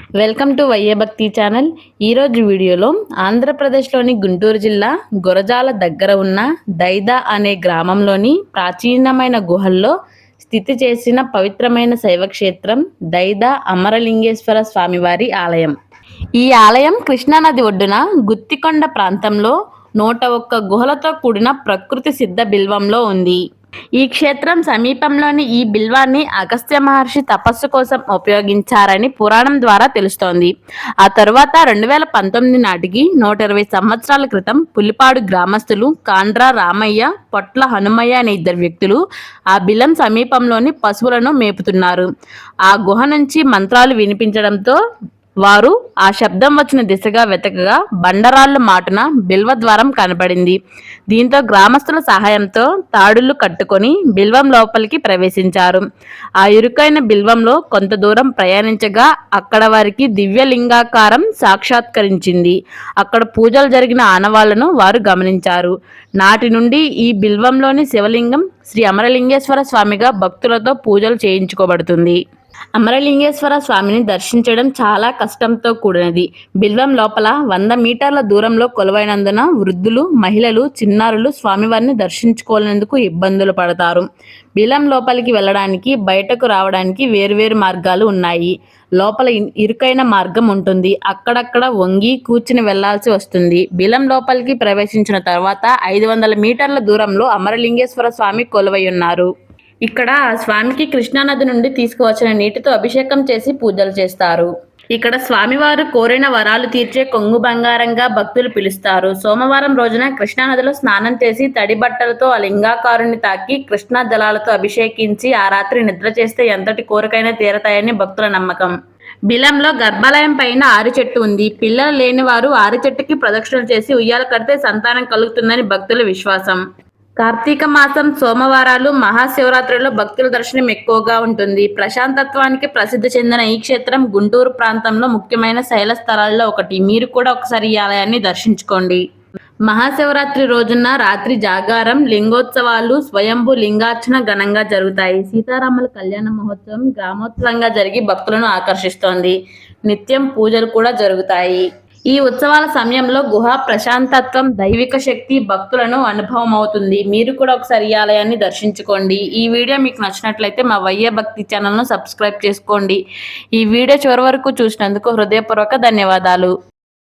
Welcome to వైఏ భక్తి channel. ఈరోజు వీడియోలో ఆంధ్రప్రదేశ్లోని గుంటూరు జిల్లా గురజాల దగ్గర ఉన్న దైద అనే గ్రామంలోని ప్రాచీనమైన గుహల్లో స్థితి చేసిన పవిత్రమైన శైవక్షేత్రం దైద అమరలింగేశ్వర స్వామివారి ఆలయం. ఈ ఆలయం కృష్ణానది ఒడ్డున గుత్తికొండ ప్రాంతంలో 101 గుహలతో కూడిన ప్రకృతి సిద్ధ బిల్వంలో ఉంది. ఈ క్షేత్రం సమీపంలోని ఈ బిల్వాన్ని అగస్త్య మహర్షి తపస్సు కోసం ఉపయోగించారని పురాణం ద్వారా తెలుస్తోంది. ఆ తరువాత 2019 నాటికి 120 సంవత్సరాల క్రితం పులిపాడు గ్రామస్తులు కాండ్రా రామయ్య, పొట్ల హనుమయ్య అనే 2 వ్యక్తులు ఆ బిలం సమీపంలోని పశువులను మేపుతున్నారు. ఆ గుహ నుంచి మంత్రాలు వినిపించడంతో వారు ఆ శబ్దం వచ్చిన దిశగా వెతకగా బండరాళ్ళు మాటున బిల్వద్వారం కనబడింది. దీంతో గ్రామస్తుల సహాయంతో తాడులు కట్టుకొని బిల్వం లోపలికి ప్రవేశించారు. ఆ ఇరుకైన బిల్వంలో కొంత దూరం ప్రయాణించగా అక్కడ వారికి దివ్యలింగాకారం సాక్షాత్కరించింది. అక్కడ పూజలు జరిగిన ఆనవాళ్లను వారు గమనించారు. నాటి నుండి ఈ బిల్వంలోని శివలింగం శ్రీ అమరలింగేశ్వర స్వామిగా భక్తులతో పూజలు చేయించుకోబడుతుంది. అమరలింగేశ్వర స్వామిని దర్శించడం చాలా కష్టంతో కూడినది. బిల్వం లోపల 100 మీటర్ల దూరంలో కొలువైనందున వృద్ధులు, మహిళలు, చిన్నారులు స్వామివారిని దర్శించుకోలేందుకు ఇబ్బందులు పడతారు. బిలం లోపలికి వెళ్ళడానికి, బయటకు రావడానికి వేర్వేరు మార్గాలు ఉన్నాయి. లోపల ఇరుకైన మార్గం ఉంటుంది. అక్కడక్కడ వంగి కూర్చుని వెళ్లాల్సి వస్తుంది. బిలం లోపలికి ప్రవేశించిన తర్వాత 500 మీటర్ల దూరంలో అమరలింగేశ్వర స్వామి కొలువై ఉన్నారు. ఇక్కడ స్వామికి కృష్ణానది నుండి తీసుకువచ్చిన నీటితో అభిషేకం చేసి పూజలు చేస్తారు. ఇక్కడ స్వామివారు కోరిన వరాలు తీర్చే కొంగు బంగారంగా భక్తులు పిలుస్తారు. సోమవారం రోజున కృష్ణానదిలో స్నానం చేసి తడి బట్టలతో ఆ లింగాకారుని తాకి కృష్ణా జలాలతో అభిషేకించి ఆ రాత్రి నిద్ర చేస్తే ఎంతటి కోరికైనా తీరతాయని భక్తుల నమ్మకం. బిలంలో గర్భాలయం పైన ఆరి చెట్టు ఉంది. పిల్లలు లేని వారు ఆరి చెట్టుకి ప్రదక్షిణలు చేసి ఉయ్యాల కడితే సంతానం కలుగుతుందని భక్తుల విశ్వాసం. కార్తీక మాసం సోమవారాలు, మహాశివరాత్రిలో భక్తుల దర్శనం ఎక్కువగా ఉంటుంది. ప్రశాంతత్వానికి ప్రసిద్ధి చెందిన ఈ క్షేత్రం గుంటూరు ప్రాంతంలో ముఖ్యమైన శైల స్థలాల్లో ఒకటి. మీరు కూడా ఒకసారి ఈ ఆలయాన్ని దర్శించుకోండి. మహాశివరాత్రి రోజున రాత్రి జాగారం, లింగోత్సవాలు, స్వయంభూ లింగార్చన ఘనంగా జరుగుతాయి. సీతారాముల కళ్యాణ మహోత్సవం గ్రామోత్సవంగా జరిగి భక్తులను ఆకర్షిస్తోంది. నిత్యం పూజలు కూడా జరుగుతాయి. ఈ ఉత్సవాల సమయంలో గుహ ప్రశాంతత్వం, దైవిక శక్తి భక్తులను అనుభవం అవుతుంది. మీరు కూడా ఒకసారి ఈ ఆలయాన్ని దర్శించుకోండి. ఈ వీడియో మీకు నచ్చినట్లయితే మా వైఏ భక్తి ఛానల్ను సబ్స్క్రైబ్ చేసుకోండి. ఈ వీడియో చివరి వరకు చూసినందుకు హృదయపూర్వక ధన్యవాదాలు.